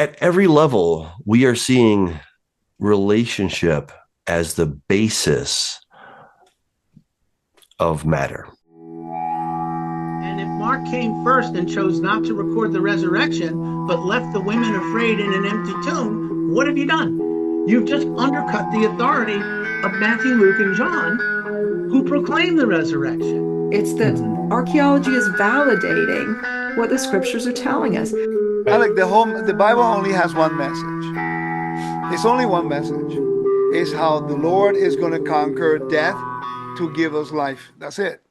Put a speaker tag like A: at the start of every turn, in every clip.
A: at every level, we are seeing relationship as the basis of matter.
B: And if Mark came first and chose not to record the resurrection, but left the women afraid in an empty tomb, what have you done? You've just undercut the authority of Matthew, Luke, and John, who proclaim the resurrection.
C: It's that archaeology is validating what the scriptures are telling us.
D: Alec, the Bible only has one message. It's only one message. It's how the Lord is going to conquer death to give us life. That's it.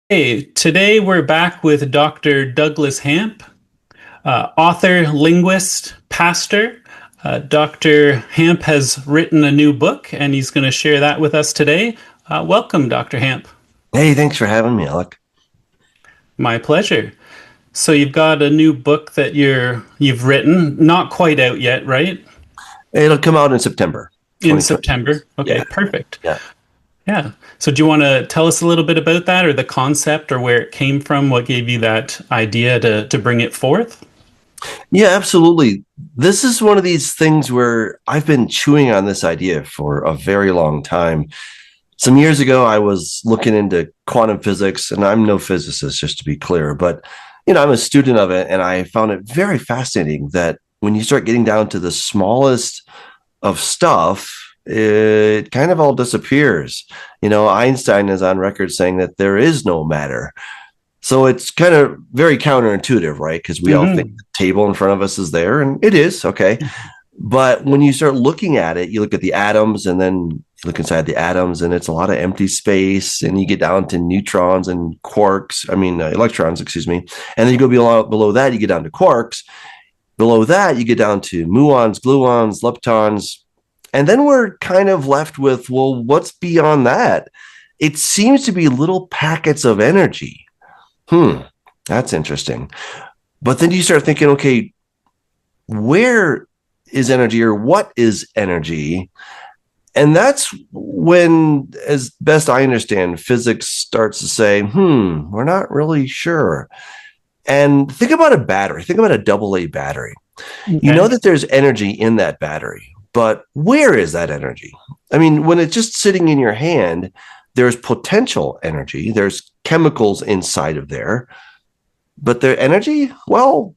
E: Hey, today we're back with Dr. Douglas Hamp, author, linguist, pastor. Dr. Hamp has written a new book, and he's going to share that with us today. Welcome, Dr. Hamp.
A: Hey, thanks for having me, Alec.
E: My pleasure. So you've got a new book that you've written, not quite out yet, right?
A: It'll come out in September.
E: In September. Okay, yeah. Perfect.
A: Yeah.
E: So do you want to tell us a little bit about that, or the concept, or where it came from? What gave you that idea to bring it forth?
A: Yeah, absolutely. This is one of these things where I've been chewing on this idea for a very long time. Some years ago, I was looking into quantum physics, and I'm no physicist, just to be clear, but I'm a student of it, and I found it very fascinating that when you start getting down to the smallest of stuff, it kind of all disappears. Einstein is on record saying that there is no matter. So it's kind of very counterintuitive, right? Because we all think the table in front of us is there, and it is, okay. But when you start looking at it, you look at the atoms, and then you look inside the atoms, and it's a lot of empty space, and you get down to neutrons and electrons, excuse me. And then you go below that, you get down to quarks. Below that, you get down to muons, gluons, leptons. And then we're kind of left with, well, what's beyond that? It seems to be little packets of energy. That's interesting. But then you start thinking, okay, where is energy, or what is energy? And that's when, as best I understand, physics starts to say, we're not really sure. And think about a battery. Think about a AA battery. Okay. You know that there's energy in that battery, but where is that energy? I mean, when it's just sitting in your hand, there's potential energy. There's chemicals inside of there. But the energy, well,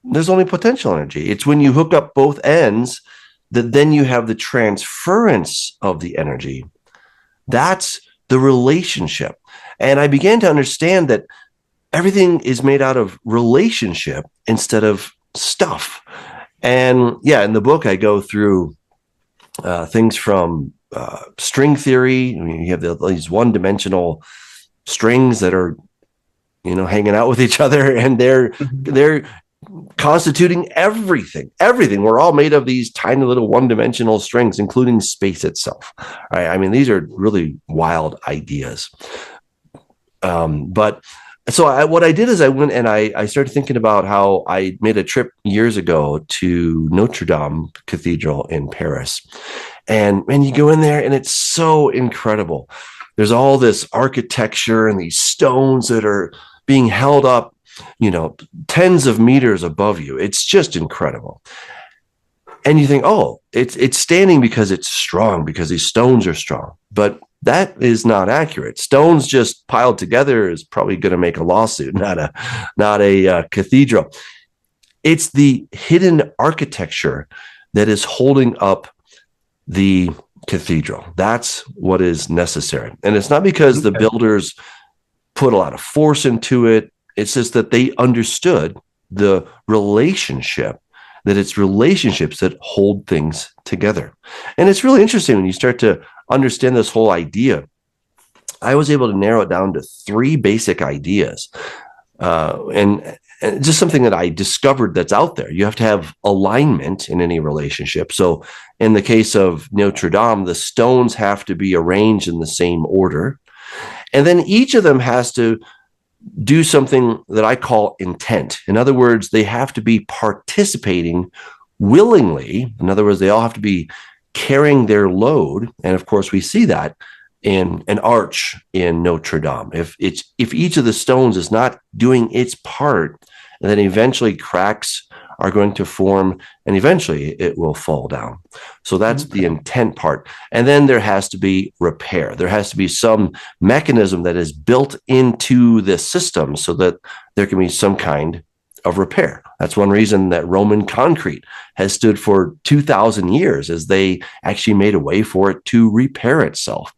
A: there's only potential energy. It's when you hook up both ends that then you have the transference of the energy. That's the relationship. And I began to understand that everything is made out of relationship instead of stuff. And in the book, I go through things from string theory. I mean, you have these one-dimensional strings that are, hanging out with each other, and they're constituting everything. We're all made of these tiny little one-dimensional strings, including space itself. Right? I mean, these are really wild ideas. What I did is I went and I started thinking about how I made a trip years ago to Notre Dame Cathedral in Paris. And you go in there and it's so incredible. There's all this architecture and these stones that are being held up, tens of meters above you. It's just incredible. And you think, oh, it's standing because it's strong, because these stones are strong. But that is not accurate. Stones just piled together is probably going to make a lawsuit, not a cathedral. It's the hidden architecture that is holding up the cathedral. That's what is necessary. And it's not because the builders put a lot of force into it. It's just that they understood the relationship, that it's relationships that hold things together. And it's really interesting when you start to understand this whole idea. I was able to narrow it down to 3 basic ideas. And just something that I discovered that's out there. You have to have alignment in any relationship. So in the case of Notre Dame, the stones have to be arranged in the same order. And then each of them has to do something that I call intent. In other words, they have to be participating willingly. In other words, they all have to be carrying their load. And of course, we see that in an arch in Notre Dame. If each of the stones is not doing its part, and then eventually cracks are going to form, and eventually it will fall down. So that's the intent part. And then there has to be repair. There has to be some mechanism that is built into the system so that there can be some kind of repair. That's one reason that Roman concrete has stood for 2,000 years, as they actually made a way for it to repair itself.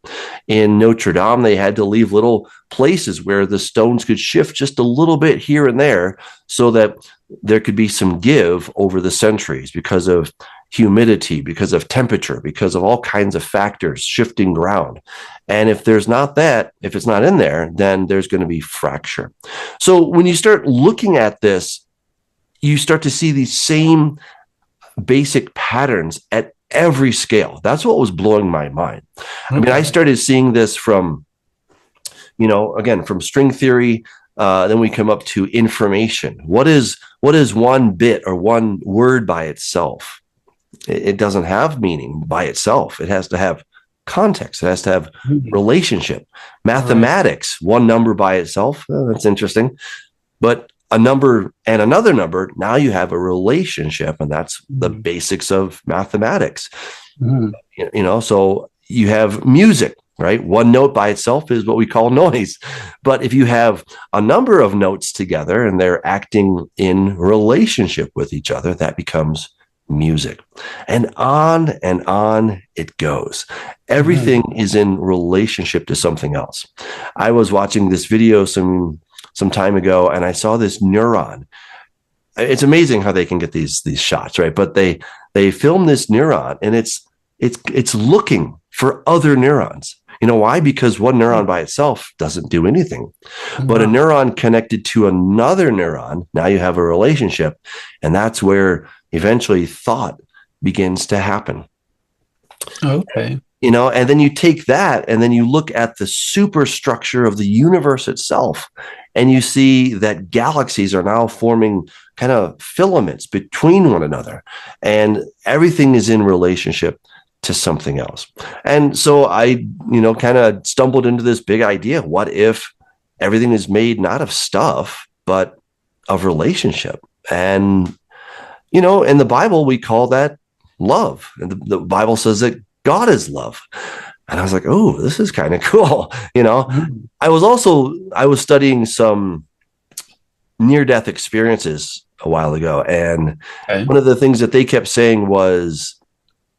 A: In Notre Dame, they had to leave little places where the stones could shift just a little bit here and there so that there could be some give over the centuries because of humidity, because of temperature, because of all kinds of factors, shifting ground. And if there's not that, if it's not in there, then there's going to be fracture. So when you start looking at this, you start to see these same basic patterns at every scale. That's what was blowing my mind. I mean, I started seeing this from, again, from string theory. Then we come up to information. What is one bit or one word by itself? It doesn't have meaning by itself. It has to have context. It has to have relationship. Mathematics, one number by itself, that's interesting. But a number and another number, now you have a relationship, and that's the basics of mathematics. So you have music, right? One note by itself is what we call noise. But if you have a number of notes together and they're acting in relationship with each other, that becomes music. And on it goes. Everything is in relationship to something else. I was watching this video some time ago, and I saw this neuron. It's amazing how they can get these shots, right? But they film this neuron, and it's looking for other neurons. You know why? Because one neuron by itself doesn't do anything. But a neuron connected to another neuron, now you have a relationship, and that's where eventually thought begins to happen.
E: Okay.
A: And then you take that and then you look at the superstructure of the universe itself, and you see that galaxies are now forming kind of filaments between one another, and everything is in relationship to something else. And so I, kind of stumbled into this big idea. What if everything is made not of stuff, but of relationship? And in the Bible, we call that love. And the Bible says that God is love. And I was like, oh, this is kind of cool. I was studying some near-death experiences a while ago. And one of the things that they kept saying was,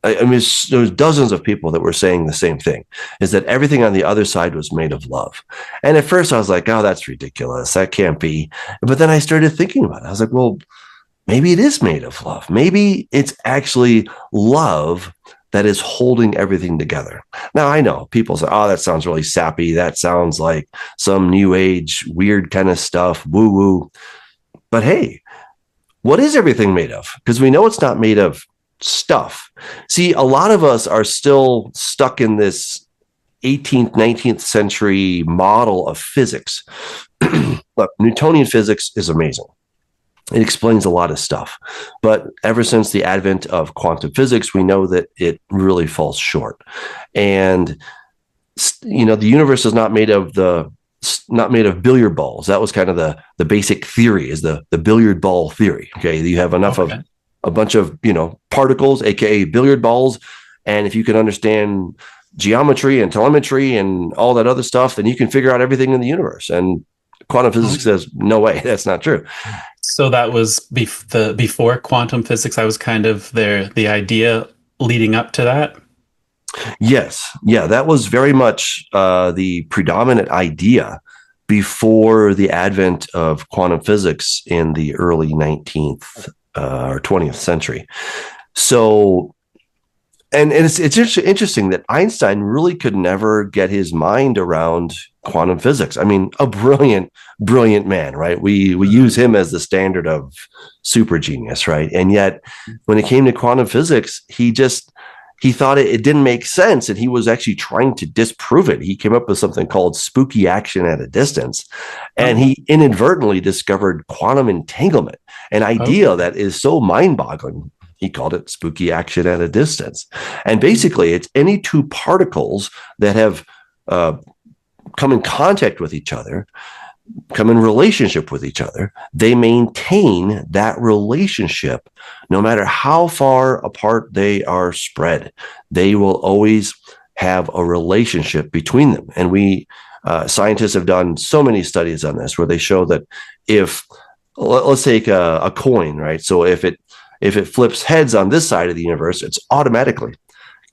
A: there was dozens of people that were saying the same thing, is that everything on the other side was made of love. And at first I was like, oh, that's ridiculous. That can't be. But then I started thinking about it. I was like, well, maybe it is made of love. Maybe it's actually love that is holding everything together. Now, I know people say, oh, that sounds really sappy. That sounds like some new age, weird kind of stuff, woo-woo. But hey, what is everything made of? Because we know it's not made of stuff. See, a lot of us are still stuck in this 18th, 19th century model of physics. Look, Newtonian physics is amazing. It explains a lot of stuff. But ever since the advent of quantum physics, we know that it really falls short. And, the universe is not made of billiard balls. That was kind of the basic theory, is the billiard ball theory. Okay. You have enough of a bunch of, particles, AKA billiard balls. And if you can understand geometry and telemetry and all that other stuff, then you can figure out everything in the universe. And quantum physics says, no way, that's not true.
E: So that was before quantum physics. I was kind of the idea leading up to that.
A: Yes. Yeah, that was very much the predominant idea before the advent of quantum physics in the early 19th or 20th century. So, and it's interesting that Einstein really could never get his mind around quantum physics. I mean, a brilliant man, right? We use him as the standard of super genius, right? And yet when it came to quantum physics, he thought it didn't make sense, and he was actually trying to disprove it. He came up with something called spooky action at a distance, and he inadvertently discovered quantum entanglement, an idea that is so mind-boggling. He called it spooky action at a distance. And basically, it's any two particles that have come in contact with each other. come in relationship with each other, they maintain that relationship no matter how far apart they are spread. They will always have a relationship between them. And we scientists have done so many studies on this where they show that if let's take a coin, right? So if it flips heads on this side of the universe, it's automatically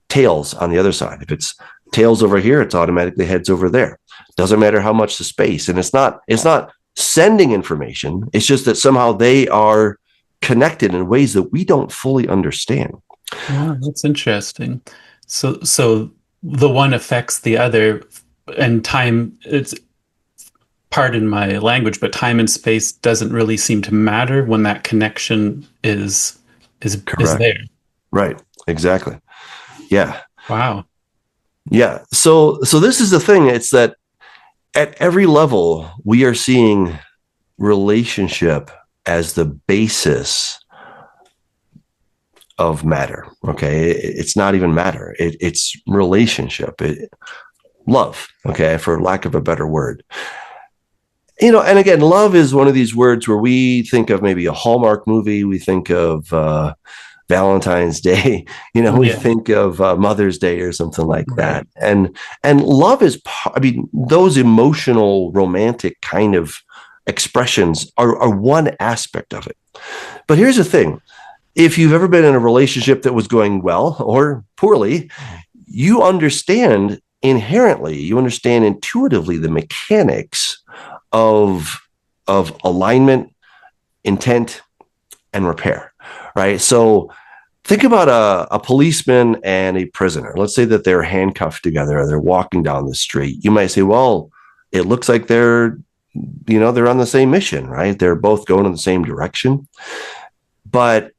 A: tails on the other side. If it's tails over here, it's automatically heads over there. Doesn't matter how much the space. And it's not sending information. It's just that somehow they are connected in ways that we don't fully understand.
E: Wow, that's interesting. So the one affects the other, and time, it's, pardon my language, but time and space doesn't really seem to matter when that connection is there.
A: Right. Exactly. Yeah.
E: Wow.
A: Yeah. So this is the thing. It's that at every level, we are seeing relationship as the basis of matter. Okay. It's not even matter. It's relationship, love. Okay. For lack of a better word. And again, love is one of these words where we think of maybe a Hallmark movie. We think of Valentine's Day. We think of Mother's Day or something like that. And love is, those emotional, romantic kind of expressions are one aspect of it. But here's the thing. If you've ever been in a relationship that was going well or poorly, you understand intuitively the mechanics of alignment, intent, and repair, right? So think about a policeman and a prisoner. Let's say that they're handcuffed together or they're walking down the street. You might say, well, it looks like they're on the same mission, right? They're both going in the same direction, but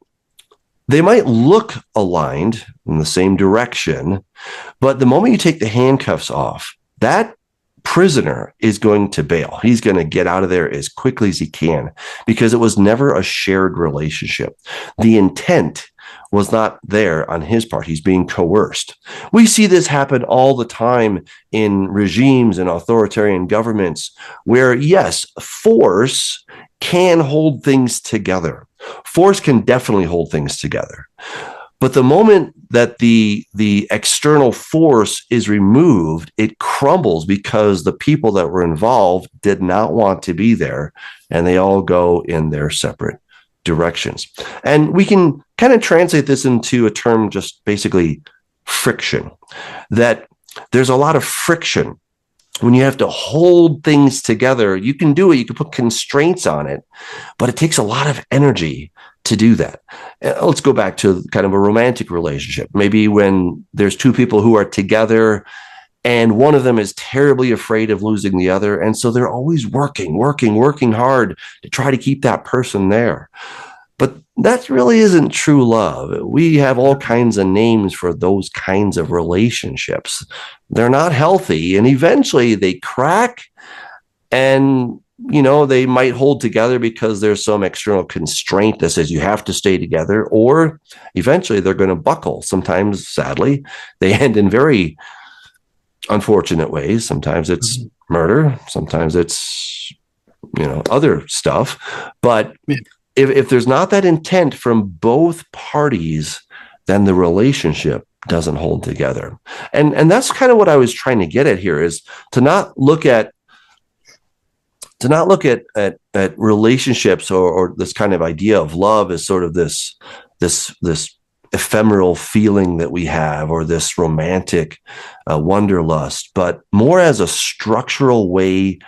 A: they might look aligned in the same direction. But the moment you take the handcuffs off, that prisoner is going to bail. He's going to get out of there as quickly as he can because it was never a shared relationship. The intent was not there on his part. He's being coerced. We see this happen all the time in regimes and authoritarian governments where, yes, force can hold things together. Force can definitely hold things together. But the moment that the external force is removed, it crumbles because the people that were involved did not want to be there, and they all go in their separate directions. And we can kind of translate this into a term, just basically friction, that there's a lot of friction when you have to hold things together. You can do it, you can put constraints on it, but it takes a lot of energy to do that. Let's go back to kind of a romantic relationship. Maybe when there's two people who are together and one of them is terribly afraid of losing the other. And so they're always working hard to try to keep that person there. But that really isn't true love. We have all kinds of names for those kinds of relationships. They're not healthy, and eventually they crack, and they might hold together because there's some external constraint that says you have to stay together, or eventually they're going to buckle. Sometimes, sadly, they end in very unfortunate ways. Sometimes it's murder. Sometimes it's, other stuff. But if there's not that intent from both parties, then the relationship doesn't hold together. And that's kind of what I was trying to get at here, is to not look at relationships or this kind of idea of love as sort of this ephemeral feeling that we have, or this romantic wanderlust, but more as a structural way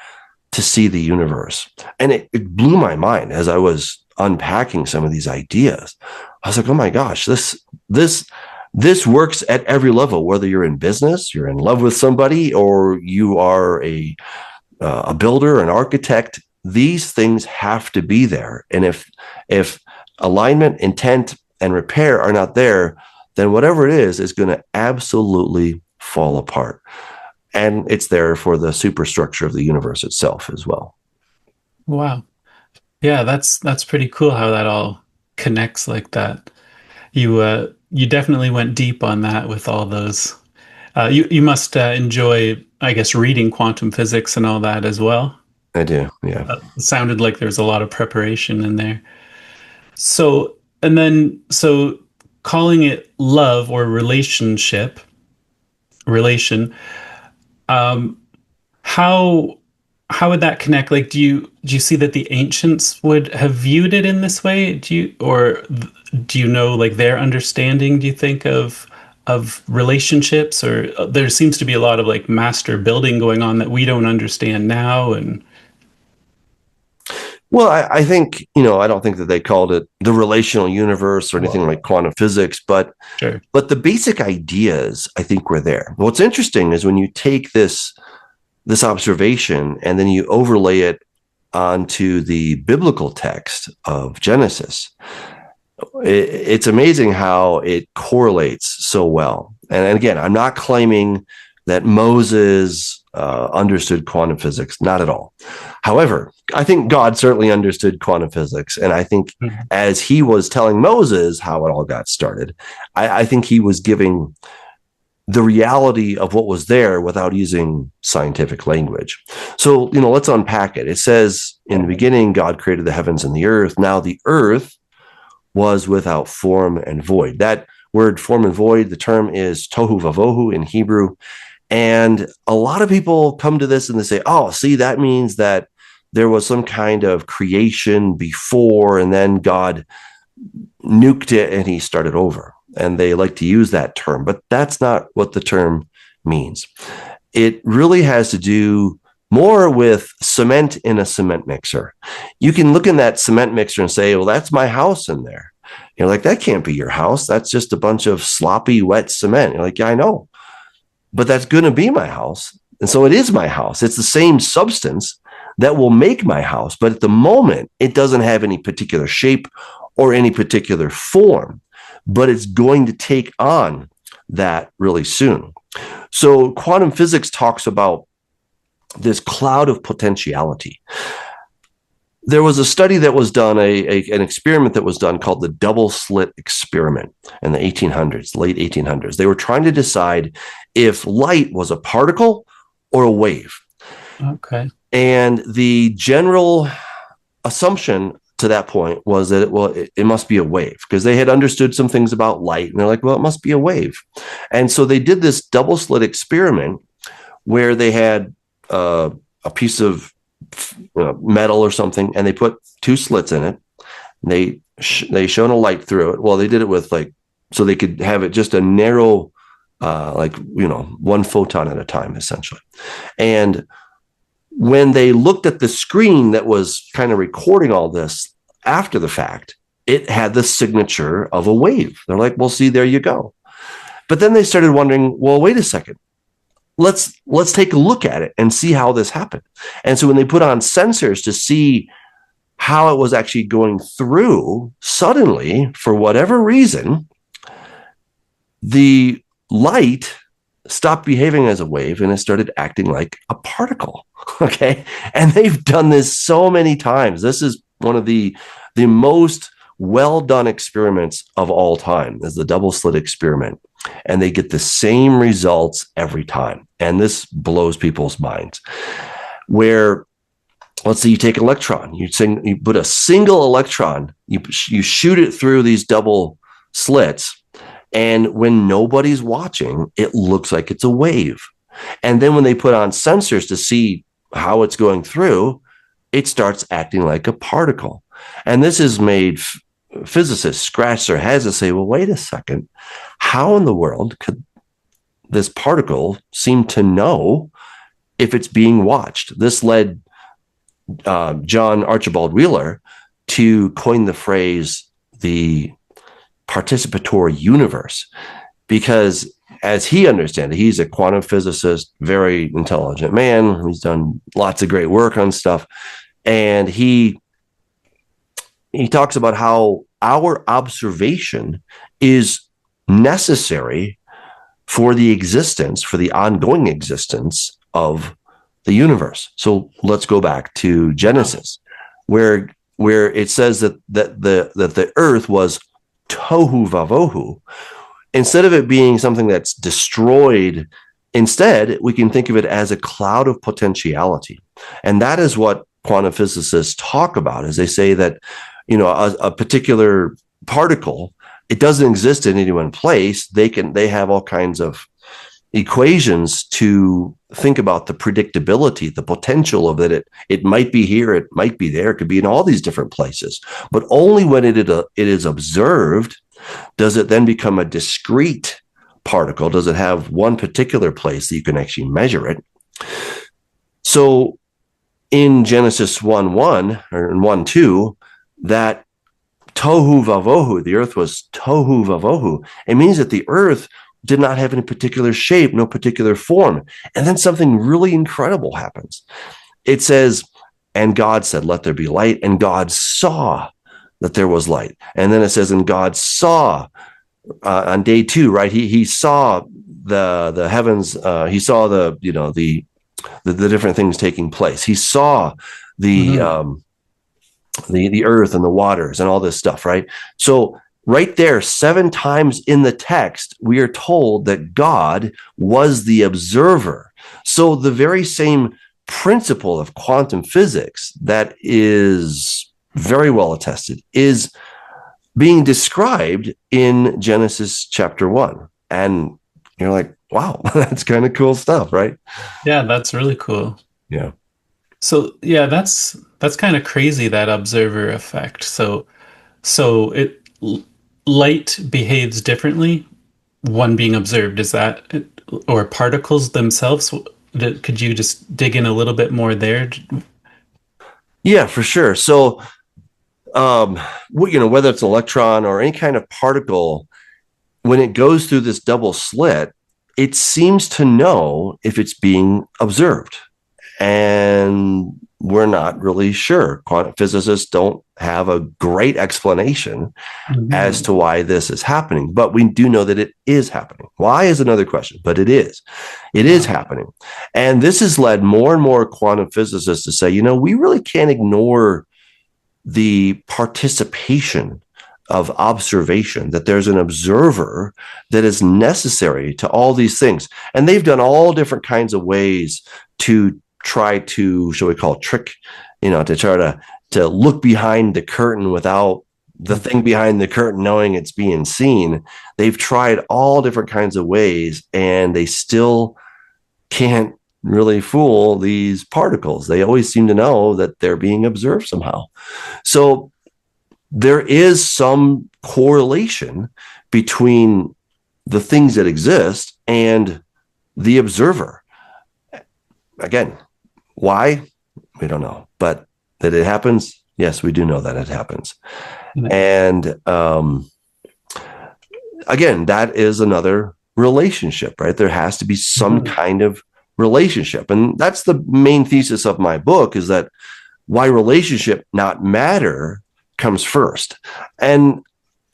A: to see the universe. And it blew my mind as I was unpacking some of these ideas. I was like, oh my gosh, this works at every level, whether you're in business, you're in love with somebody, or you are a builder, an architect. These things have to be there. And if alignment, intent, and repair are not there, then whatever it is going to absolutely fall apart. And it's there for the superstructure of the universe itself as well.
E: Wow. Yeah, that's pretty cool how that all connects like that. You definitely went deep on that with all those. You must enjoy, I guess, reading quantum physics and all that as well.
A: I do. Yeah.
E: It sounded like there's a lot of preparation in there. So, and then, so calling it love or relationship, relation, um, how how would that connect? Like, do you see that the ancients would have viewed it in this way? Do you know like their understanding, do you think, of relationships? Or there seems to be a lot of like master building going on that we don't understand now. And
A: Well, I think, I don't think that they called it the relational universe or anything like quantum physics, but
E: sure.
A: the basic ideas, I think, were there. What's interesting is when you take this observation and then you overlay it onto the biblical text of Genesis, it's amazing how it correlates so well. And again, I'm not claiming that Moses understood quantum physics, not at all. However, I think God certainly understood quantum physics. And I think as he was telling Moses how it all got started, I think he was giving the reality of what was there without using scientific language. So, let's unpack it. It says, in the beginning, God created the heavens and the earth. Now the earth was without form and void. That word form and void, the term is tohu vavohu in Hebrew. And a lot of people come to this and they say, oh, see, that means that there was some kind of creation before, and then God nuked it and he started over. And they like to use that term, but that's not what the term means. It really has to do more with cement in a cement mixer. You can look in that cement mixer and say, well, that's my house in there. You're like, that can't be your house. That's just a bunch of sloppy, wet cement. You're like, yeah, I know, but that's going to be my house. And so it is my house. It's the same substance that will make my house. But at the moment, it doesn't have any particular shape or any particular form, but it's going to take on that really soon. So quantum physics talks about this cloud of potentiality. There was a study that was done, an experiment that was done called the double slit experiment in the 1800s, late 1800s. They were trying to decide if light was a particle or a wave.
E: Okay.
A: And the general assumption to that point was that it must be a wave, because they had understood some things about light, and they're like, well, it must be a wave. And so they did this double slit experiment where they had a piece of metal or something, and they put two slits in it. They shone a light through it. Well, they did it with so they could have it just a narrow, one photon at a time, essentially. And when they looked at the screen that was kind of recording all this after the fact, it had the signature of a wave. They're like, well, see, there you go. But then they started wondering, well, wait a second. Let's take a look at it and see how this happened. And so when they put on sensors to see how it was actually going through, suddenly, for whatever reason, the light stopped behaving as a wave and it started acting like a particle. Okay. And they've done this so many times. This is one of the most well done experiments of all time, is the double slit experiment. And they get the same results every time. And this blows people's minds. Where, let's say you take an electron, you put a single electron, you shoot it through these double slits, and when nobody's watching, it looks like it's a wave. And then when they put on sensors to see how it's going through, it starts acting like a particle. And this has made physicists scratch their heads and say, well, wait a second, how in the world could this particle seem to know if it's being watched? This led John Archibald Wheeler to coin the phrase, the participatory universe, because as he understands it, he's a quantum physicist, very intelligent man. He's done lots of great work on stuff. And he talks about how our observation is necessary for the ongoing existence of the universe. So let's go back to Genesis, where it says that the earth was tohu vavohu. Instead of it being something that's destroyed, instead we can think of it as a cloud of potentiality. And that is what quantum physicists talk about is they say that, a particular particle, it doesn't exist in any one place. They have all kinds of equations to think about the predictability, the potential of it. It might be here, it might be there, it could be in all these different places. But only when it is observed does it then become a discrete particle. Does it have one particular place that you can actually measure it? So in Genesis 1:1 or 1:2, that tohu vavohu, the earth was tohu vavohu. It means that the earth did not have any particular shape, no particular form. And then something really incredible happens. It says, and God said, let there be light. And God saw that there was light. And then it says, and God saw on day 2, right? He saw the heavens. He saw the different things taking place. He saw the earth and the waters and all this stuff, right? So right there, 7 times in the text, we are told that God was the observer. So the very same principle of quantum physics that is very well attested is being described in Genesis chapter 1. And you're like, wow, that's kind of cool stuff, right?
E: Yeah, that's really cool.
A: Yeah.
E: So yeah, that's kind of crazy, that observer effect. So light behaves differently, one being observed. Is that, or particles themselves? Could you just dig in a little bit more there?
A: Yeah, for sure. So, whether it's an electron or any kind of particle, when it goes through this double slit, it seems to know if it's being observed. And we're not really sure. Quantum physicists don't have a great explanation as to why this is happening, but we do know that it is happening. Why is another question, but it is. It is happening. And this has led more and more quantum physicists to say, we really can't ignore the participation of observation, that there's an observer that is necessary to all these things. And they've done all different kinds of ways to try to, shall we call it, trick, to try to look behind the curtain without the thing behind the curtain knowing it's being seen. They've tried all different kinds of ways, and they still can't really fool these particles. They always seem to know that they're being observed somehow. So there is some correlation between the things that exist and the observer. Again, why? We don't know. But that it happens, yes, we do know that it happens. And again, that is another relationship, right? There has to be some kind of relationship. And that's the main thesis of my book, is that why relationship, not matter, comes first. And,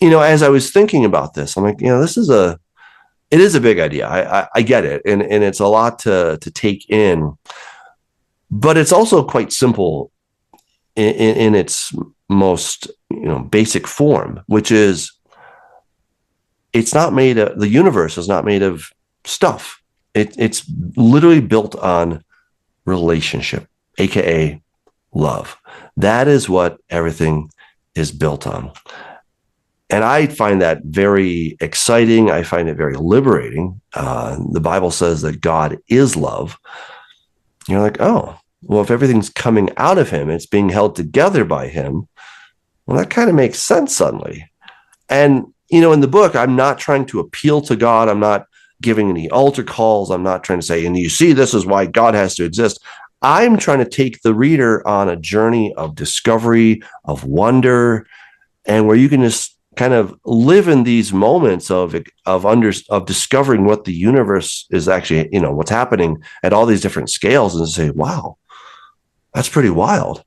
A: as I was thinking about this, I'm like, it is a big idea. I get it. And it's a lot to take in, but it's also quite simple in its most, basic form, which is the universe is not made of stuff. It's literally built on relationship, AKA love. That is what everything is built on. And I find that very exciting. I find it very liberating. The Bible says that God is love. You're like, oh, well, if everything's coming out of him, it's being held together by him. Well, that kind of makes sense suddenly. And, in the book, I'm not trying to appeal to God. I'm not giving any altar calls. I'm not trying to say, and you see, this is why God has to exist. I'm trying to take the reader on a journey of discovery, of wonder, and where you can just kind of live in these moments of discovering what the universe is actually, what's happening at all these different scales, and say, wow, that's pretty wild.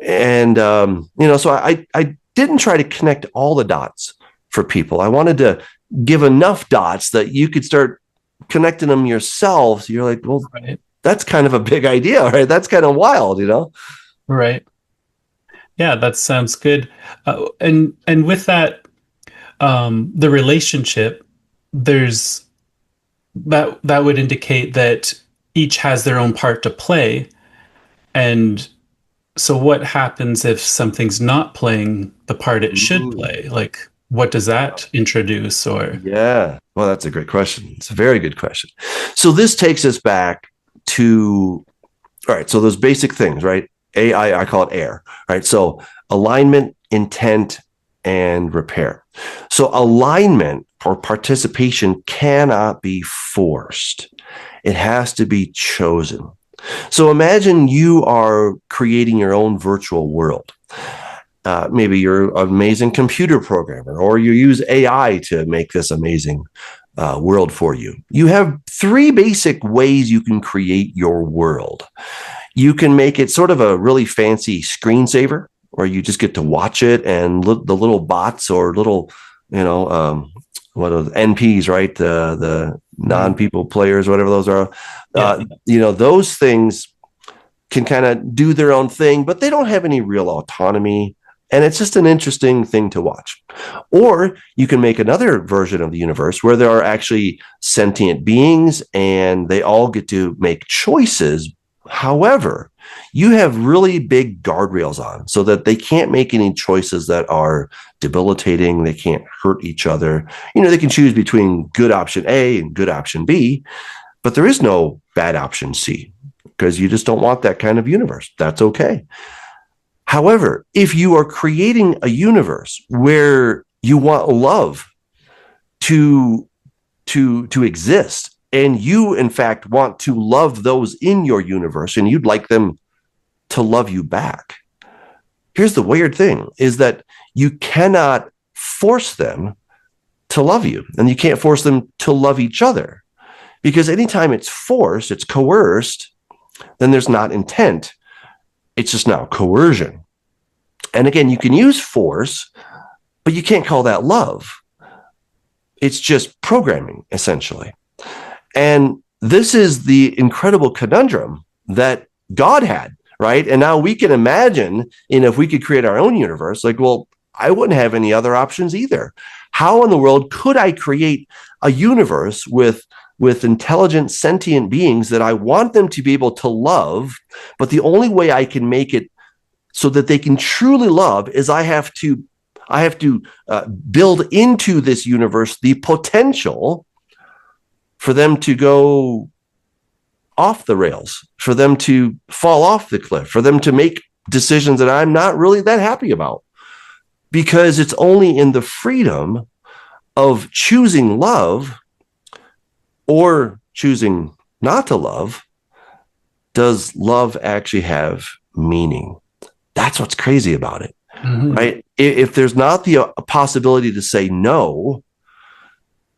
A: And, so I didn't try to connect all the dots for people. I wanted to give enough dots that you could start connecting them yourself. So you're like, well, right. That's kind of a big idea, right? That's kind of wild,
E: Right. Yeah, that sounds good. And with that, the relationship, there's that would indicate that each has their own part to play, and So what happens if something's not playing the part it should
A: Ooh.
E: play? Like, what does that introduce? Or
A: Yeah. Well, that's a great question. It's a very good question. So this takes us back to, all right, so those basic things, right? AI, I call it AIR, right? So alignment, intent, and repair. So alignment or participation cannot be forced. It has to be chosen. So imagine you are creating your own virtual world. Maybe you're an amazing computer programmer, or you use AI to make this amazing world for you. You have three basic ways you can create your world. You can make it sort of a really fancy screensaver, where you just get to watch it, and the little bots or little, what are the NPs, right? The non-people players, whatever those are. Those things can kind of do their own thing, but they don't have any real autonomy. And it's just an interesting thing to watch. Or you can make another version of the universe where there are actually sentient beings and they all get to make choices. However, you have really big guardrails on so that they can't make any choices that are debilitating. They can't hurt each other. They can choose between good option A and good option B, but there is no bad option C, because you just don't want that kind of universe. That's okay. However, if you are creating a universe where you want love to exist, and you, in fact, want to love those in your universe, and you'd like them to love you back, here's the weird thing, is that you cannot force them to love you, and you can't force them to love each other. Because anytime it's forced, it's coerced, then there's not intent. It's just now coercion. And again, you can use force, but you can't call that love. It's just programming, essentially. And this is the incredible conundrum that God had, right? And now we can imagine, if we could create our own universe, like, well, I wouldn't have any other options either. How in the world could I create a universe with intelligent, sentient beings that I want them to be able to love, but the only way I can make it so that they can truly love is I have to build into this universe the potential for them to go off the rails, for them to fall off the cliff, for them to make decisions that I'm not really that happy about. Because it's only in the freedom of choosing love or choosing not to love does love actually have meaning. That's what's crazy about it, right? If there's not the possibility to say no,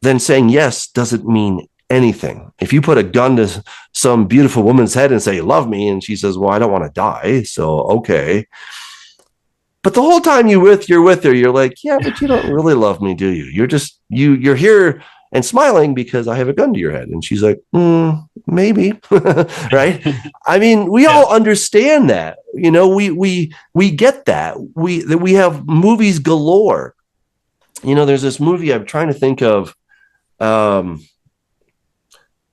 A: then saying yes doesn't mean anything. If you put a gun to some beautiful woman's head and say, love me, and she says, well, I don't want to die, so okay. But the whole time you're with her, you're like, yeah, but you don't really love me, do you? You're here and smiling because I have a gun to your head. And she's like, maybe, right? I mean, we all understand that. We get that. We have movies galore. There's this movie I'm trying to think of. I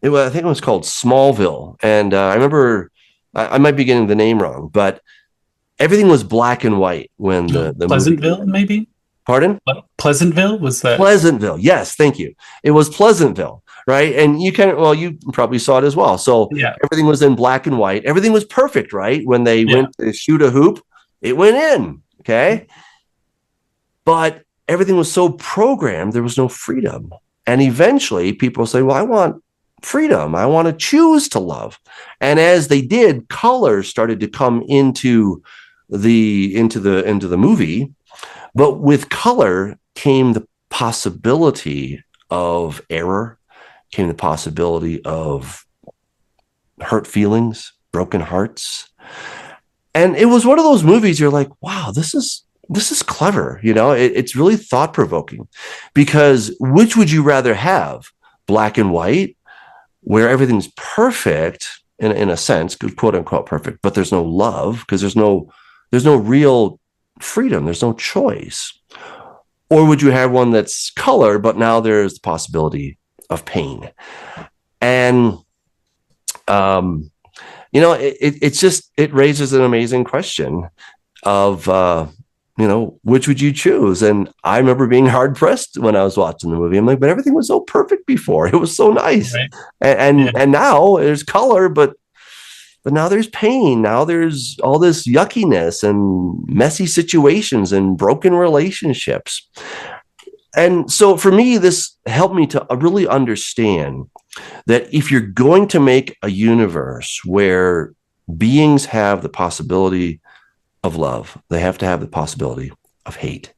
A: think it was called Smallville. And I remember, I might be getting the name wrong, but everything was black and white when the
E: Pleasantville,
A: movie.
E: maybe?
A: Pardon?
E: Pleasantville, was that?
A: Pleasantville. Yes, thank you. It was Pleasantville, right? And you probably saw it as well. So everything was in black and white. Everything was perfect, right? When they went to shoot a hoop, it went in, okay? But everything was so programmed, there was no freedom. And eventually people say, well, I want freedom. I want to choose to love. And as they did, colors started to come into the movie. But with color came the possibility of error, came the possibility of hurt feelings, broken hearts. And it was one of those movies you're like, wow, this is clever. It's really thought-provoking, because which would you rather have? Black and white, where everything's perfect in a sense, quote unquote perfect, but there's no love because there's no real freedom. There's no choice. Or would you have one that's color, but now there's the possibility of pain? And it raises an amazing question of, which would you choose? And I remember being hard pressed when I was watching the movie. I'm like, but everything was so perfect before. It was so nice.
E: Right.
A: And now there's color, but now there's pain. Now there's all this yuckiness and messy situations and broken relationships. And so for me, this helped me to really understand that if you're going to make a universe where beings have the possibility of love, they have to have the possibility of hate.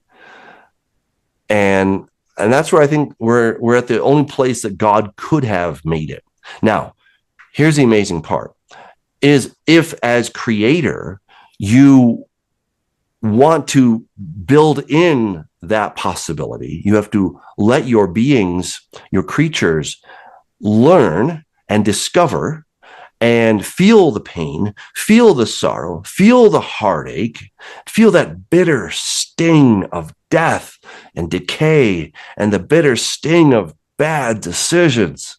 A: And that's where I think we're at the only place that God could have made it. Now, here's the amazing part, is if as creator, you want to build in that possibility, you have to let your beings, your creatures, learn and discover and feel the pain, feel the sorrow, feel the heartache, feel that bitter sting of death and decay and the bitter sting of bad decisions.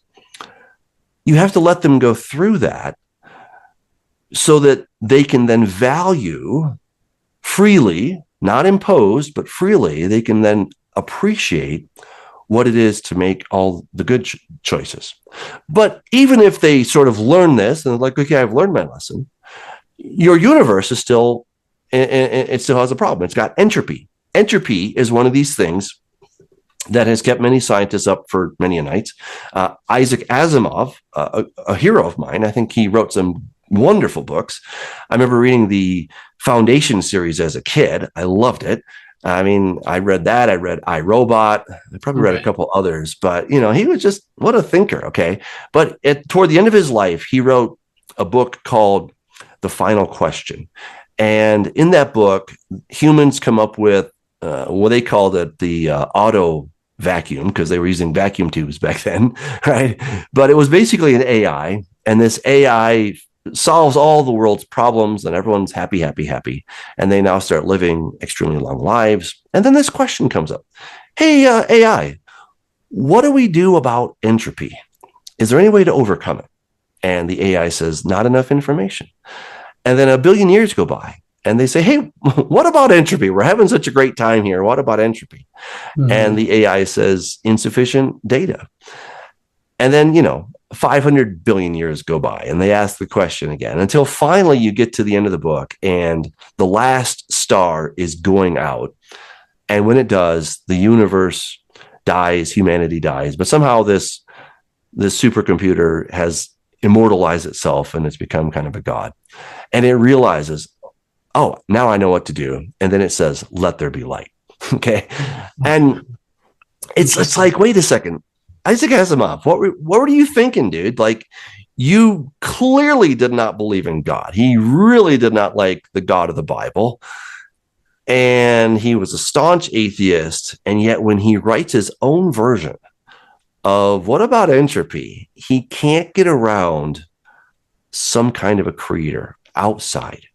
A: You have to let them go through that so that they can then value freely, not imposed, but freely, they can then appreciate what it is to make all the good choices. But even if they sort of learn this and like, okay, I've learned my lesson, your universe is still, it still has a problem. It's got entropy. Entropy is one of these things that has kept many scientists up for many a night. Isaac Asimov, a hero of mine, I think he wrote some wonderful books. I remember reading the Foundation series as a kid. I loved it. I mean, I read that. I read I, Robot. I probably read a couple others, but he was just, what a thinker. Okay. But toward the end of his life, he wrote a book called The Final Question. And in that book, humans come up with what they called it the auto vacuum, because they were using vacuum tubes back then, right? But it was basically an AI, and this AI solves all the world's problems and everyone's happy, happy, happy. And they now start living extremely long lives. And then this question comes up. Hey, AI, what do we do about entropy? Is there any way to overcome it? And the AI says, not enough information. And then a billion years go by and they say, hey, what about entropy? We're having such a great time here. What about entropy? Mm-hmm. And the AI says, insufficient data. And then, 500 billion years go by and they ask the question again until finally you get to the end of the book and the last star is going out. And when it does, the universe dies, humanity dies, but somehow this supercomputer has immortalized itself and it's become kind of a god. And it realizes, oh, now I know what to do. And then it says, let there be light. Okay. And it's like, wait a second. Isaac Asimov, what were you thinking, dude? Like, you clearly did not believe in God. He really did not like the God of the Bible. And he was a staunch atheist. And yet when he writes his own version of what about entropy, he can't get around some kind of a creator outside.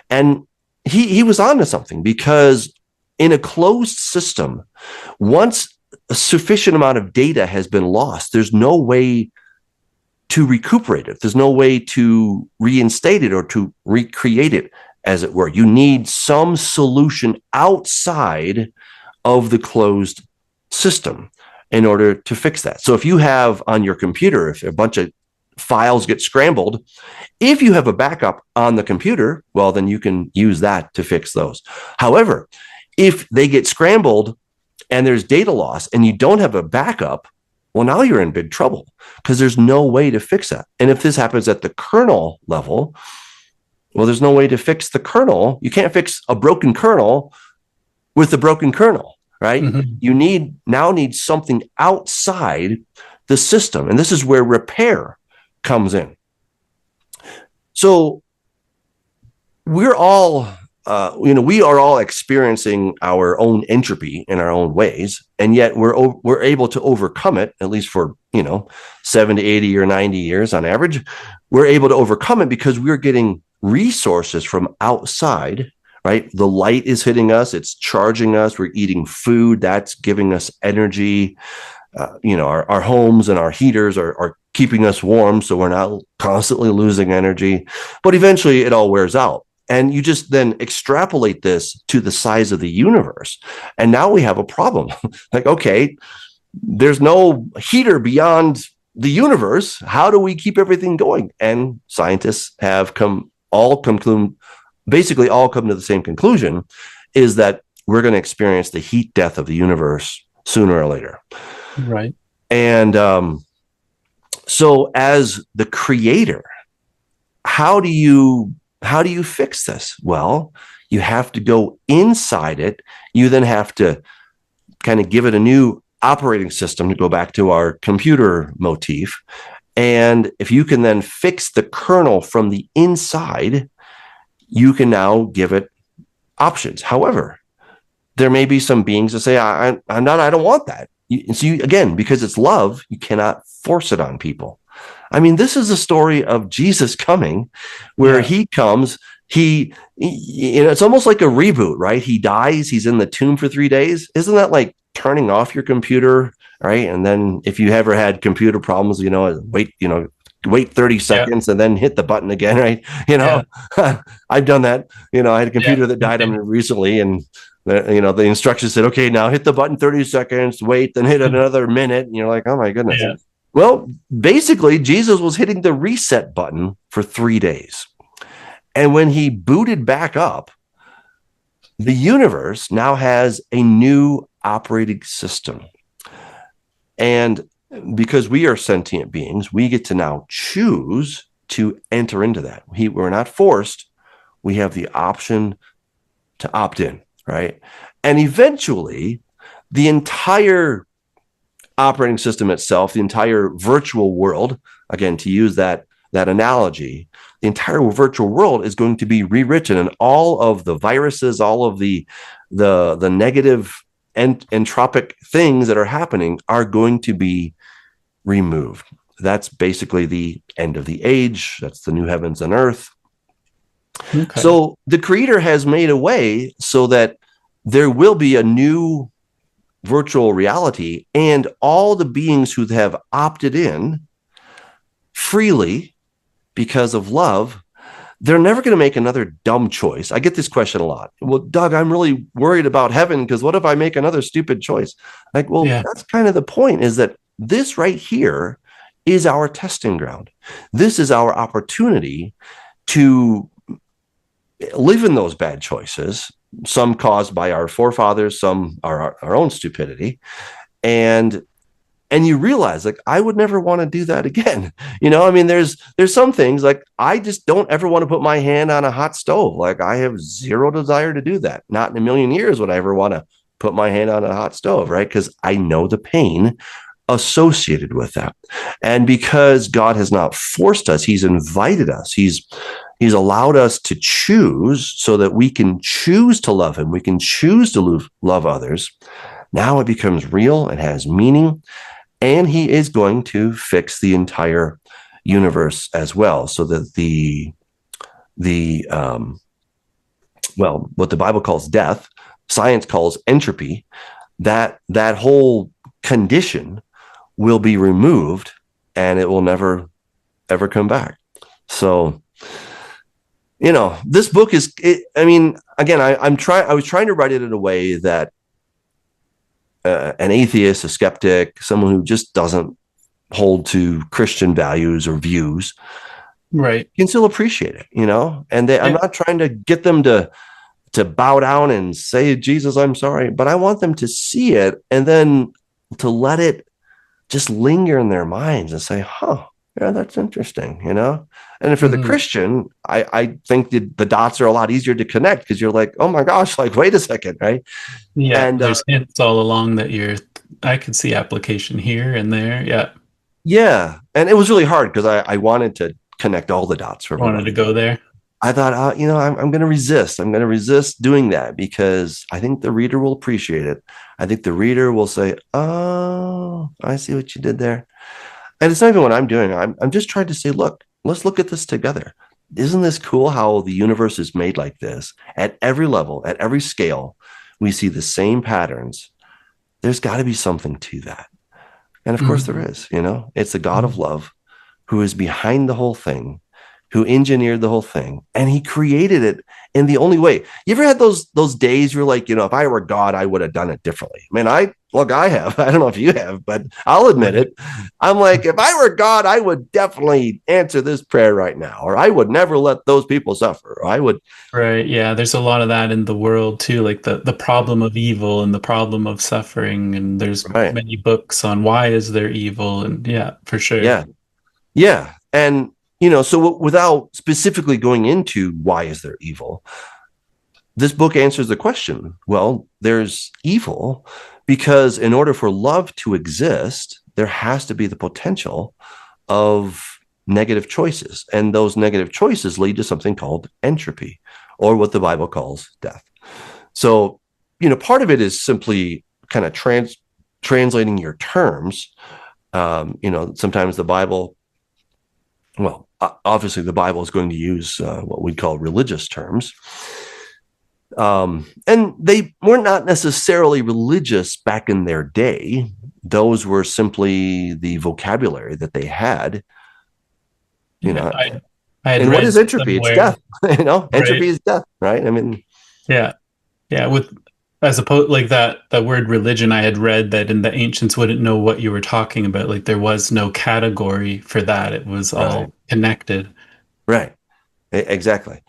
A: And he was onto something, because in a closed system, once a sufficient amount of data has been lost, there's no way to recuperate it. There's no way to reinstate it or to recreate it, as it were. You need some solution outside of the closed system in order to fix that. So if you have on your computer, if a bunch of files get scrambled, if you have a backup on the computer, well, then you can use that to fix those. However, if they get scrambled and there's data loss and you don't have a backup, well, now you're in big trouble because there's no way to fix that. And if this happens at the kernel level, well, there's no way to fix the kernel. You can't fix a broken kernel with the broken kernel, right? Mm-hmm. You need something outside the system. And this is where repair comes in. So we're all we are all experiencing our own entropy in our own ways, and yet we're able to overcome it, at least for 70, 80, or 90 years on average. We're able to overcome it because we're getting resources from outside, right? The light is hitting us, it's charging us, we're eating food, that's giving us energy. Our homes and our heaters are keeping us warm so we're not constantly losing energy. But eventually it all wears out. And you just then extrapolate this to the size of the universe. And now we have a problem. Like, okay, there's no heater beyond the universe. How do we keep everything going? And scientists have all come to the same conclusion, is that we're going to experience the heat death of the universe sooner or later.
E: Right.
A: And so as the creator, how do you fix this? Well, you have to go inside it. You then have to kind of give it a new operating system, to go back to our computer motif. And if you can then fix the kernel from the inside, you can now give it options. However, there may be some beings that say, I don't want that. Again, because it's love, you cannot force it on people. I mean, this is a story of Jesus coming, where he comes, it's almost like a reboot, right? He dies, he's in the tomb for 3 days. Isn't that like turning off your computer, right? And then if you ever had computer problems, wait 30 seconds and then hit the button again, right? I've done that. I had a computer that died on me recently, and the instructions said, okay, now hit the button 30 seconds, wait, then hit another minute. And you're like, oh my goodness. Yeah. Well, basically, Jesus was hitting the reset button for 3 days. And when he booted back up, the universe now has a new operating system. And because we are sentient beings, we get to now choose to enter into that. We're not forced. We have the option to opt in, right? And eventually, the entire operating system itself, the entire virtual world, again, to use that analogy, the entire virtual world is going to be rewritten, and all of the viruses, all of the negative entropic things that are happening are going to be removed. That's basically the end of the age. That's the new heavens and earth. Okay. So the creator has made a way so that there will be a new virtual reality, and all the beings who have opted in freely because of love, they're never going to make another dumb choice. I get this question a lot. Well, Doug, I'm really worried about heaven, because what if I make another stupid choice? Like, well, that's kind of the point, is that this right here is our testing ground. This is our opportunity to live in those bad choices, some caused by our forefathers, some are our own stupidity. And you realize, like, I would never want to do that again. I mean, there's some things, like, I just don't ever want to put my hand on a hot stove. Like, I have zero desire to do that. Not in a million years would I ever want to put my hand on a hot stove, right? Because I know the pain associated with that. And because God has not forced us, he's invited us. He's allowed us to choose, so that we can choose to love him. We can choose to love others. Now it becomes real. It has meaning. And he is going to fix the entire universe as well, so that what the Bible calls death, science calls entropy, that whole condition will be removed, and it will never, ever come back. So, this book is, again, I was trying to write it in a way that an atheist, a skeptic, someone who just doesn't hold to Christian values or views,
E: right,
A: can still appreciate it, and I'm not trying to get them to bow down and say, Jesus, I'm sorry, but I want them to see it, and then to let it just linger in their minds and say, yeah, that's interesting, And for the Christian, I think the dots are a lot easier to connect, because you're like, oh my gosh, like, wait a second, right?
E: Yeah,
A: and
E: there's hints all along that I could see application here and there. Yeah.
A: Yeah. And it was really hard, because I wanted to connect all the dots for
E: wanted to go there.
A: I thought, I'm going to resist. I'm going to resist doing that, because I think the reader will appreciate it. I think the reader will say, oh, I see what you did there. And it's not even what I'm doing. I'm just trying to say, look, let's look at this together. Isn't this cool how the universe is made like this? At every level, at every scale, we see the same patterns. There's got to be something to that. And of course there is, it's the God of love who is behind the whole thing, who engineered the whole thing, and he created it in the only way. You ever had those days you're like, if I were God, I would have done it differently? I mean, I have. I don't know if you have, but I'll admit it. I'm like, if I were God, I would definitely answer this prayer right now, or I would never let those people suffer. Or I would.
E: Right. Yeah. There's a lot of that in the world too, like the problem of evil and the problem of suffering. And there's
A: Right.
E: many books on why is there evil. And yeah, for sure.
A: Yeah. Yeah. And, so without specifically going into why is there evil, this book answers the question. Well, there's evil because in order for love to exist, there has to be the potential of negative choices. And those negative choices lead to something called entropy, or what the Bible calls death. So, part of it is simply kind of translating your terms. Sometimes the Bible, obviously the Bible is going to use what we'd call religious terms. And they were not necessarily religious back in their day. Those were simply the vocabulary that they had.
E: I had
A: and
E: read
A: what is entropy?
E: somewhere,
A: It's death. Entropy
E: right?
A: is death, right? I mean,
E: Yeah. Yeah. With as opposed like that word religion, I had read that in the ancients wouldn't know what you were talking about. Like there was no category for that. It was all connected.
A: right. Exactly.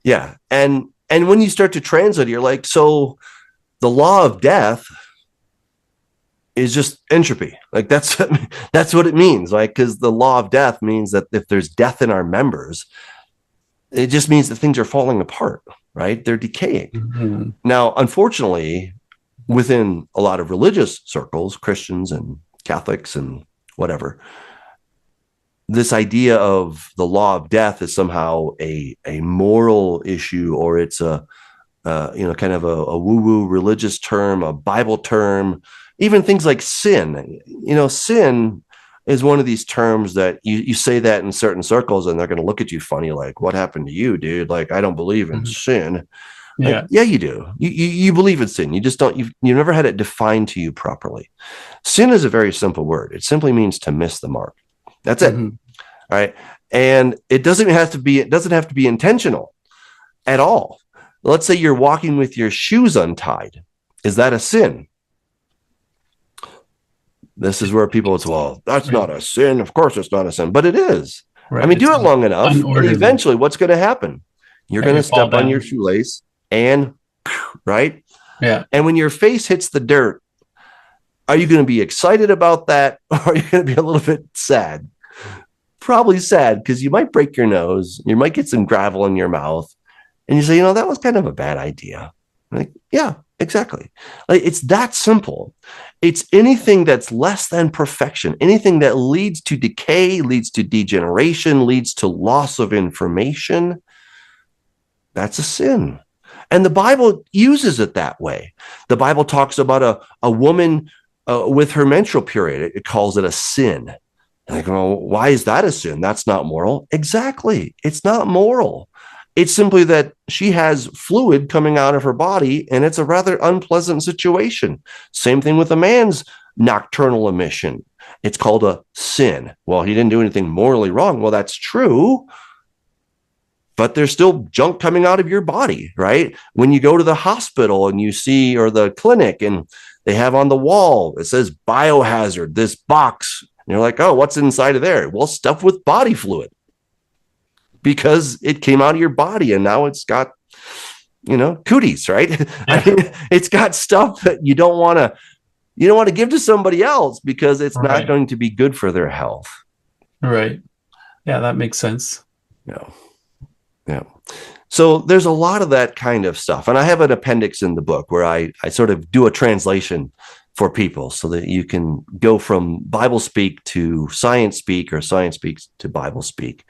A: Yeah. And when you start to translate, you're like, so the law of death is just entropy. Like that's what it means. Like, because the law of death means that if there's death in our members, it just means that things are falling apart, right? They're decaying.
E: Mm-hmm.
A: Now, unfortunately, within a lot of religious circles, Christians and Catholics and whatever, this idea of the law of death is somehow a moral issue, or it's a kind of a woo-woo religious term, a Bible term, even things like sin. Sin is one of these terms that you say that in certain circles and they're going to look at you funny, like, what happened to you, dude? Like, I don't believe in sin.
E: Yeah.
A: Like, yeah, you do. You believe in sin. You just don't, you've never had it defined to you properly. Sin is a very simple word. It simply means to miss the mark. That's it.
E: Mm-hmm.
A: All right. And it doesn't have to be intentional at all. Let's say you're walking with your shoes untied. Is that a sin? This is where people say, well, that's not a sin. Of course it's not a sin, but it is. Right. I mean, do it long enough, and eventually what's going to happen? You're going to step on your shoelace and, right?
E: Yeah.
A: And when your face hits the dirt, are you going to be excited about that? Or are you going to be a little bit sad? Probably sad, because you might break your nose. You might get some gravel in your mouth. And you say, that was kind of a bad idea. Like, yeah, exactly. Like, it's that simple. It's anything that's less than perfection, anything that leads to decay, leads to degeneration, leads to loss of information. That's a sin. And the Bible uses it that way. The Bible talks about a woman with her menstrual period. It calls it a sin. Like, well, why is that a sin? That's not moral. Exactly. It's not moral. It's simply that she has fluid coming out of her body, and it's a rather unpleasant situation. Same thing with a man's nocturnal emission. It's called a sin. Well, he didn't do anything morally wrong. Well, that's true, but there's still junk coming out of your body, right? When you go to the hospital and you see, or the clinic, and they have on the wall, it says biohazard, this box. And you're like, oh, what's inside of there? Well, stuff with body fluid. Because it came out of your body and now it's got, cooties, right? Yeah. I mean, it's got stuff that you don't want to give to somebody else because it's not going to be good for their health.
E: Right. Yeah, that makes sense.
A: Yeah. So there's a lot of that kind of stuff. And I have an appendix in the book where I sort of do a translation for people so that you can go from Bible speak to science speak, or science speak to Bible speak.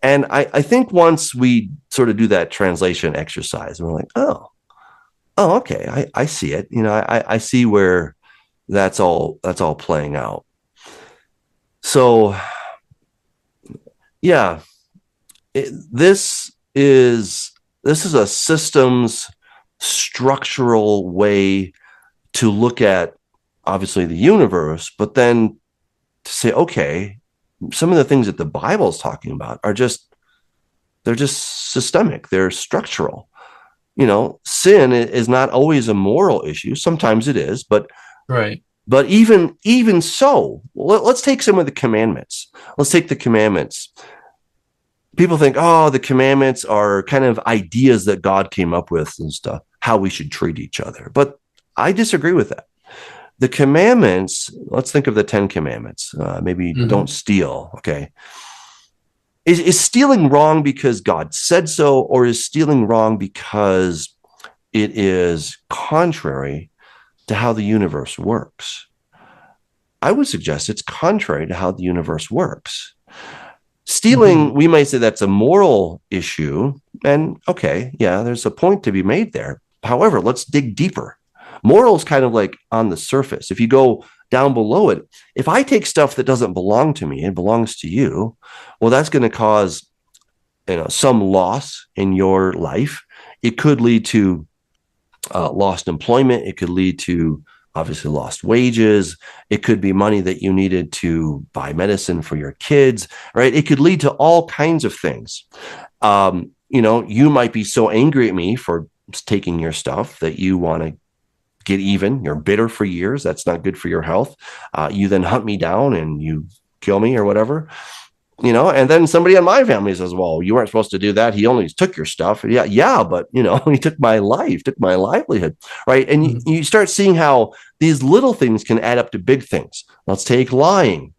A: And I think once we sort of do that translation exercise, we're like, oh, okay, I see it. I see where that's all playing out. So, yeah, this is a systems structural way to look at, obviously, the universe, but then to say, okay, some of the things that the Bible is talking about are they're just systemic. They're structural. Sin is not always a moral issue. Sometimes it is, but
E: Right.
A: But even so, let's take some of the commandments. Let's take the commandments. People think, oh, the commandments are kind of ideas that God came up with and stuff, how we should treat each other. But I disagree with that. The commandments, let's think of the 10 commandments. Maybe don't steal, okay? Is stealing wrong because God said so, or is stealing wrong because it is contrary to how the universe works? I would suggest it's contrary to how the universe works. Stealing, we might say that's a moral issue. And okay, yeah, there's a point to be made there. However, let's dig deeper. Moral is kind of like on the surface. If you go down below it, if I take stuff that doesn't belong to me, it belongs to you, well, that's going to cause some loss in your life. It could lead to lost employment. It could lead to obviously lost wages. It could be money that you needed to buy medicine for your kids, right? It could lead to all kinds of things. You might be so angry at me for taking your stuff that you want to get even. You're bitter for years. That's not good for your health. You then hunt me down and you kill me or whatever. And then somebody in my family says, well, you weren't supposed to do that. He only took your stuff. Yeah. But, he took my life, took my livelihood. Right. And you start seeing how these little things can add up to big things. Let's take lying.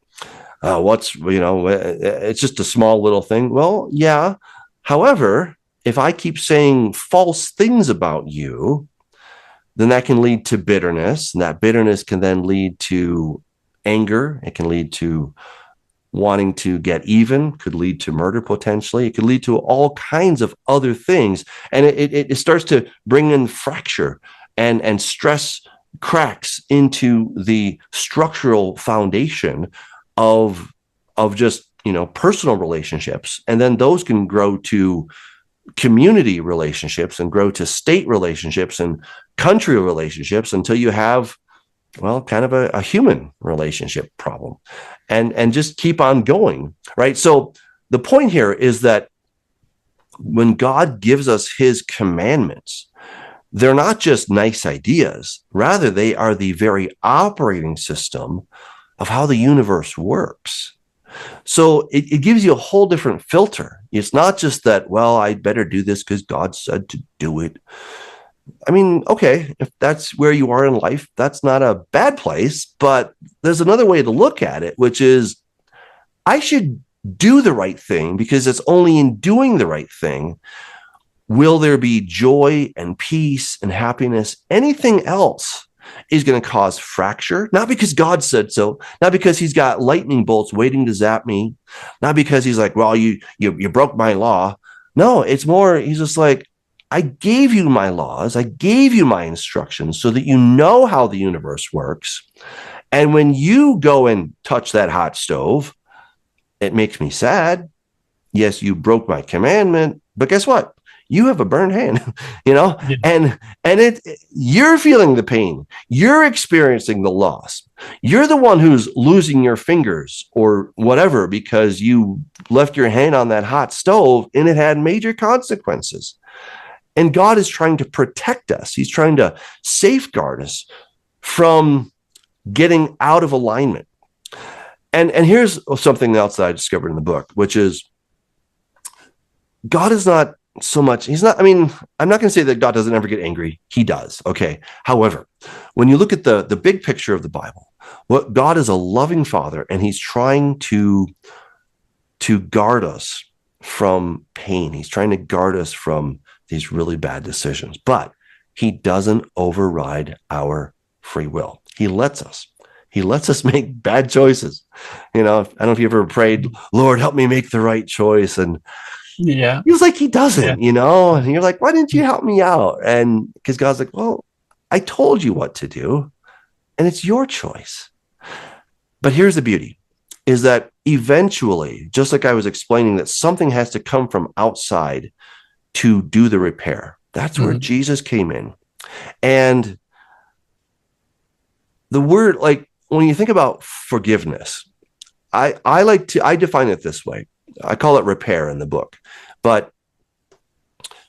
A: It's just a small little thing. Well, yeah. However, if I keep saying false things about you, then that can lead to bitterness. And that bitterness can then lead to anger. It can lead to wanting to get even, could lead to murder potentially. It could lead to all kinds of other things. And it starts to bring in fracture and stress cracks into the structural foundation of just, personal relationships. And then those can grow to community relationships and grow to state relationships and country relationships until you have, well, kind of a human relationship problem and just keep on going, right? So the point here is that when God gives us his commandments, they're not just nice ideas. Rather, they are the very operating system of how the universe works. So it gives you a whole different filter. It's not just that, well, I'd better do this because God said to do it. I mean, okay, if that's where you are in life, that's not a bad place, but there's another way to look at it, which is I should do the right thing because it's only in doing the right thing will there be joy and peace and happiness. Anything else is going to cause fracture, not because God said so, not because he's got lightning bolts waiting to zap me, not because he's like, well, you broke my law. No, it's more, he's just like, I gave you my laws. I gave you my instructions so that you know how the universe works. And when you go and touch that hot stove, it makes me sad. Yes, you broke my commandment, but guess what? You have a burned hand,
E: Yeah.
A: and you're feeling the pain. You're experiencing the loss. You're the one who's losing your fingers or whatever because you left your hand on that hot stove and it had major consequences. And God is trying to protect us. He's trying to safeguard us from getting out of alignment. And here's something else that I discovered in the book, which is God is not so much, I'm not going to say that God doesn't ever get angry. He does. Okay. However, when you look at the big picture of the Bible, what God is a loving father, and he's trying to guard us from pain. He's trying to guard us from these really bad decisions, but he doesn't override our free will. He lets us make bad choices. I don't know if you ever prayed, Lord, help me make the right choice. And
E: Yeah.
A: he was like, he doesn't, and you're like, why didn't you help me out? And because God's like, well, I told you what to do and it's your choice. But here's the beauty is that eventually, just like I was explaining, that something has to come from outside to do the repair. That's where Jesus came in. And the word, like when you think about forgiveness, I define it this way. I call it repair in the book, but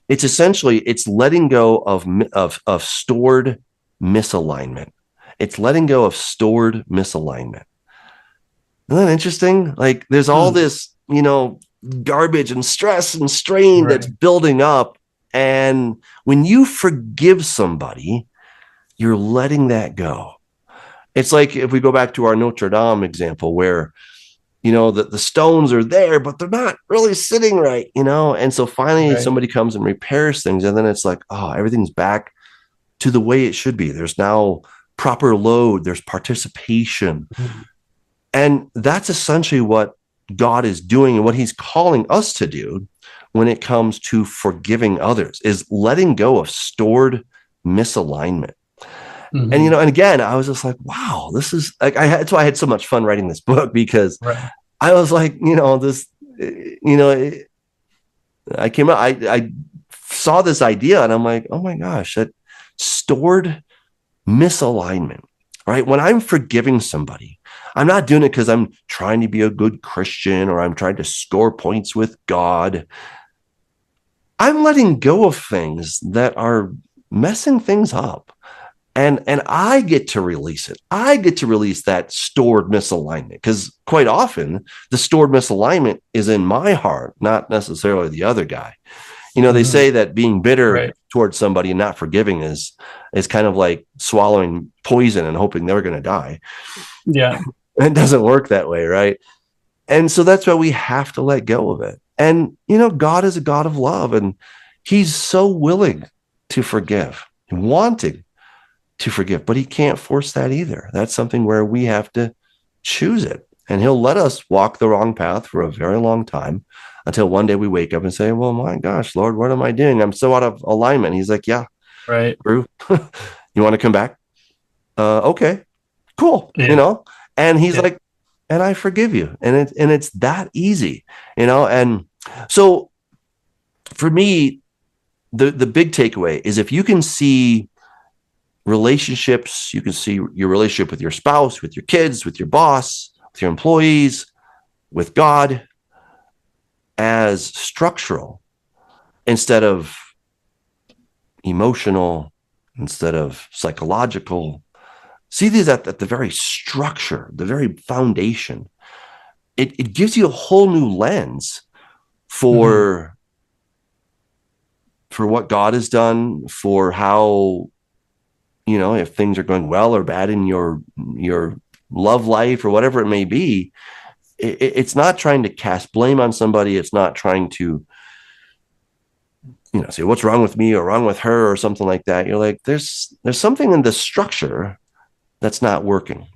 A: it's essentially it's letting go of stored misalignment. It's letting go of stored misalignment. Isn't that interesting? Like there's all this, garbage and stress and strain that's building up. And when you forgive somebody, you're letting that go. It's like if we go back to our Notre Dame example where, the stones are there, but they're not really sitting right, And so finally somebody comes and repairs things. And then it's like, oh, everything's back to the way it should be. There's now proper load. There's participation. Mm-hmm. And that's essentially what God is doing and what he's calling us to do when it comes to forgiving others is letting go of stored misalignment. Mm-hmm. And, and again, I was just like, wow, this is like, that's why I had so much fun writing this book because I was like, I came out, I saw this idea and I'm like, oh my gosh, that stored misalignment, right? When I'm forgiving somebody, I'm not doing it because I'm trying to be a good Christian or I'm trying to score points with God. I'm letting go of things that are messing things up. And I get to release it. I get to release that stored misalignment because quite often the stored misalignment is in my heart, not necessarily the other guy. They say that being bitter towards somebody and not forgiving is kind of like swallowing poison and hoping they're going to die. Yeah. It doesn't work that way, right? And so that's why we have to let go of it. And, God is a God of love and he's so willing to forgive, wanting to forgive, but he can't force that either. That's something where we have to choose it. And he'll let us walk the wrong path for a very long time until one day we wake up and say, well, my gosh, Lord, what am I doing? I'm so out of alignment. He's like, yeah, right. True. You want to come back? Okay, cool. Yeah. And he's like, and I forgive you. And it's that easy, And so for me, the big takeaway is if you can see relationships, you can see your relationship with your spouse, with your kids, with your boss, with your employees, with God as structural instead of emotional, instead of psychological. See these at the very structure, the very foundation. It gives you a whole new lens for what God has done, for how, if things are going well or bad in your love life or whatever it may be. It's not trying to cast blame on somebody. It's not trying to, say what's wrong with me or wrong with her or something like that. You're like, there's something in the structure that's not working.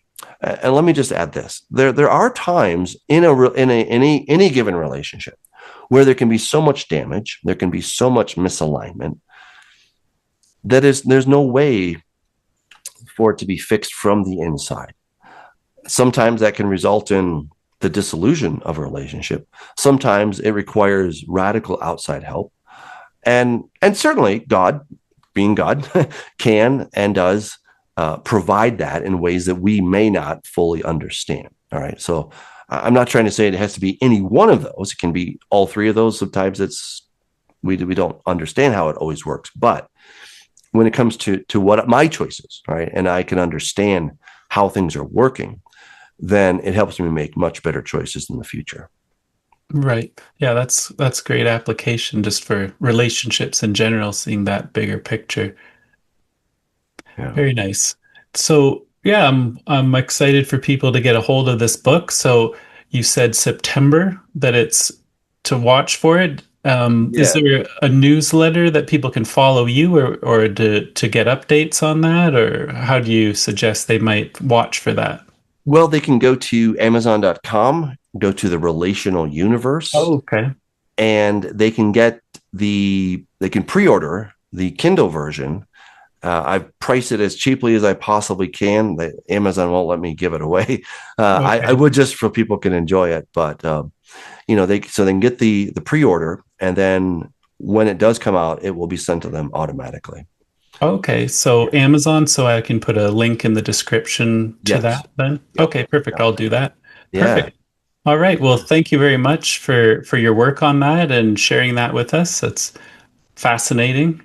A: And let me just add this: there are times in any given relationship where there can be so much damage, there can be so much misalignment that there's no way for it to be fixed from the inside. Sometimes that can result in the dissolution of a relationship. Sometimes it requires radical outside help. And certainly God, being God, can and does provide that in ways that we may not fully understand. All right. So I'm not trying to say it has to be any one of those. It can be all three of those. Sometimes we don't understand how it always works. But when it comes to what my choices, right, and I can understand how things are working, then it helps me make much better choices in the future.
E: Right. Yeah, that's great application just for relationships in general, seeing that bigger picture. Yeah. Very nice. So yeah, I'm excited for people to get a hold of this book. So you said September that it's to watch for it. Is there a newsletter that people can follow you or to get updates on that? Or how do you suggest they might watch for that?
A: Well, they can go to Amazon.com, go to the Relational Universe.
E: Oh, okay.
A: And they can pre-order the Kindle version. I've priced it as cheaply as I possibly can. Amazon won't let me give it away. Okay. I would just so people can enjoy it, but they can get the pre-order, and then when it does come out, it will be sent to them automatically.
E: Okay, so Amazon, so I can put a link in the description to that then? Yep. Okay, perfect. I'll do that. Perfect. All right. Well, thank you very much for your work on that and sharing that with us. It's fascinating.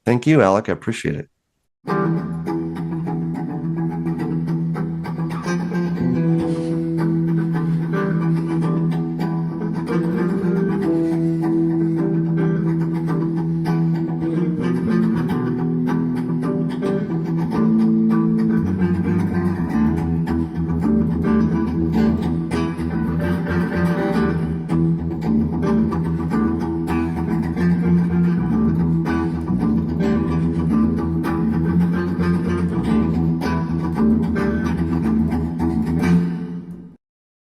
A: Thank you, Alec. I appreciate it.